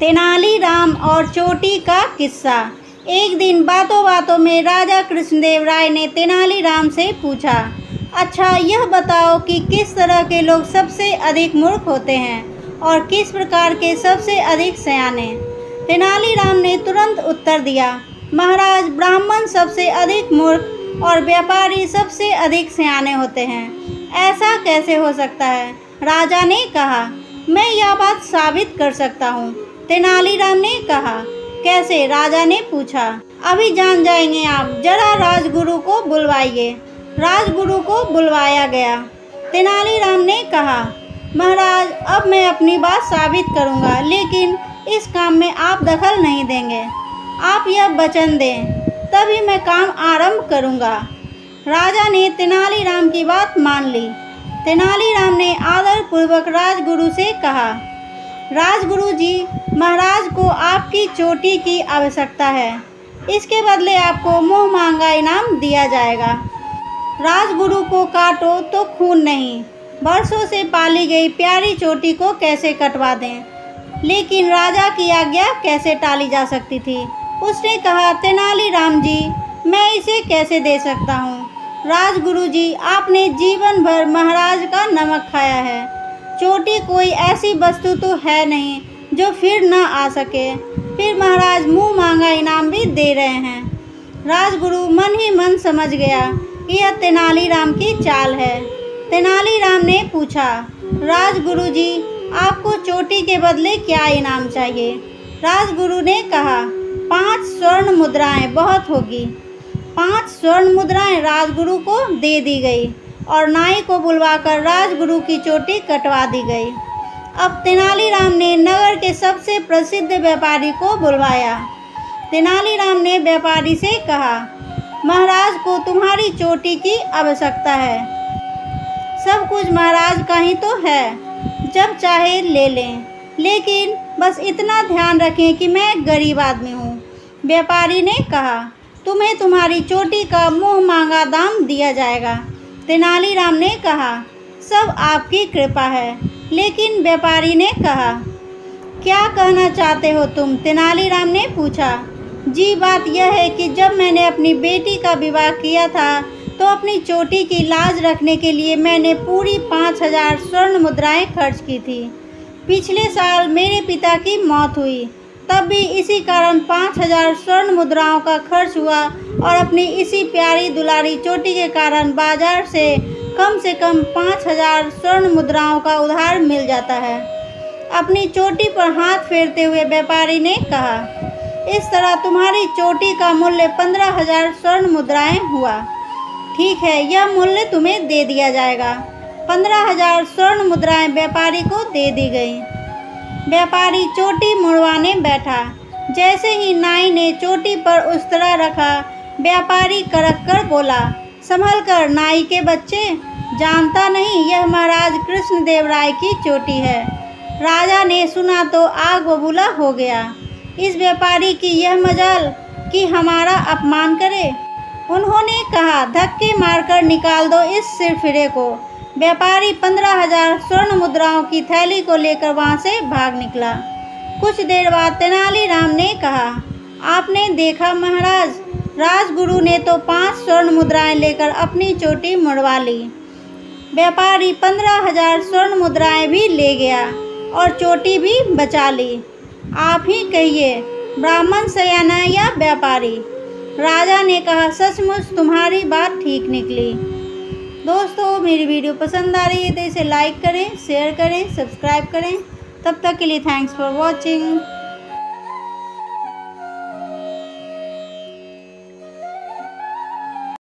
तेनालीराम और चोटी का किस्सा। एक दिन बातों बातों में राजा कृष्णदेव राय ने तेनालीराम से पूछा, अच्छा यह बताओ कि किस तरह के लोग सबसे अधिक मूर्ख होते हैं और किस प्रकार के सबसे अधिक सयाने। तेनालीराम ने तुरंत उत्तर दिया, महाराज ब्राह्मण सबसे अधिक मूर्ख और व्यापारी सबसे अधिक सयाने होते हैं। ऐसा कैसे हो सकता है? राजा ने कहा, मैं यह बात साबित कर सकता हूँ। तेनालीराम ने कहा, कैसे? राजा ने पूछा। अभी जान जाएंगे आप, जरा राजगुरु को बुलवाइए। राजगुरु को बुलवाया गया। तेनालीराम ने कहा, महाराज अब मैं अपनी बात साबित करूंगा, लेकिन इस काम में आप दखल नहीं देंगे। आप यह वचन दें, तभी मैं काम आरंभ करूंगा। राजा ने तेनालीराम की बात मान ली। तेनालीराम ने आदरपूर्वक राजगुरु से कहा, राजगुरु जी, महाराज को आपकी चोटी की आवश्यकता है। इसके बदले आपको मुँह मांगा इनाम दिया जाएगा। राजगुरु को काटो तो खून नहीं, वर्षों से पाली गई प्यारी चोटी को कैसे कटवा दें? लेकिन राजा की आज्ञा कैसे टाली जा सकती थी? उसने कहा, तेनालीराम जी, मैं इसे कैसे दे सकता हूँ? राजगुरु जी, आपने जीवन भर महाराज का नमक खाया है। चोटी कोई ऐसी वस्तु तो है नहीं जो फिर न आ सके, फिर महाराज मुँह मांगा इनाम भी दे रहे हैं। राजगुरु मन ही मन समझ गया कि यह तेनालीराम की चाल है। तेनालीराम ने पूछा, राजगुरु जी, आपको चोटी के बदले क्या इनाम चाहिए? राजगुरु ने कहा, 5 स्वर्ण मुद्राएं बहुत होगी। 5 स्वर्ण मुद्राएं राजगुरु को दे दी गई और नाई को बुलवाकर राजगुरु की चोटी कटवा दी गई। अब तेनालीराम ने नगर के सबसे प्रसिद्ध व्यापारी को बुलवाया। तेनालीराम ने व्यापारी से कहा, महाराज को तुम्हारी चोटी की आवश्यकता है। सब कुछ महाराज का ही तो है, जब चाहे ले लें, लेकिन बस इतना ध्यान रखें कि मैं गरीब आदमी हूँ। व्यापारी ने कहा, तुम्हें तुम्हारी चोटी का मुँह मांगा दाम दिया जाएगा। तेनालीराम ने कहा, सब आपकी कृपा है। लेकिन व्यापारी ने कहा, क्या कहना चाहते हो तुम? तेनालीराम ने पूछा। जी, बात यह है कि जब मैंने अपनी बेटी का विवाह किया था तो अपनी चोटी की लाज रखने के लिए मैंने पूरी 5000 स्वर्ण मुद्राएं खर्च की थी। पिछले साल मेरे पिता की मौत हुई, तब भी इसी कारण 5000 स्वर्ण मुद्राओं का खर्च हुआ और अपनी इसी प्यारी दुलारी चोटी के कारण बाजार से कम 5000 स्वर्ण मुद्राओं का उधार मिल जाता है। अपनी चोटी पर हाथ फेरते हुए व्यापारी ने कहा, इस तरह तुम्हारी चोटी का मूल्य 15000 स्वर्ण मुद्राएं हुआ। ठीक है, यह मूल्य तुम्हें दे दिया जाएगा। 15000 स्वर्ण मुद्राएं व्यापारी को दे दी गई। व्यापारी चोटी मुड़वाने बैठा। जैसे ही नाई ने चोटी पर उस्तरा रखा, व्यापारी कड़क कर बोला, संभल कर नाई के बच्चे, जानता नहीं यह महाराज कृष्णदेव राय की चोटी है। राजा ने सुना तो आग बबूला हो गया। इस व्यापारी की यह मजाल कि हमारा अपमान करे। उन्होंने कहा, धक्के मारकर निकाल दो इस सिरफिरे को। व्यापारी 15000 स्वर्ण मुद्राओं की थैली को लेकर वहां से भाग निकला। कुछ देर बाद तेनालीराम ने कहा, आपने देखा महाराज, राजगुरु ने तो 5 स्वर्ण मुद्राएं लेकर अपनी चोटी मुड़वा ली। व्यापारी 15000 स्वर्ण मुद्राएं भी ले गया और चोटी भी बचा ली। आप ही कहिए, ब्राह्मण सयाना या व्यापारी? राजा ने कहा, सचमुच तुम्हारी बात ठीक निकली। दोस्तों, मेरी वीडियो पसंद आ रही है तो इसे लाइक करें, शेयर करें, सब्सक्राइब करें। तब तक के लिए थैंक्स फॉर वॉचिंग।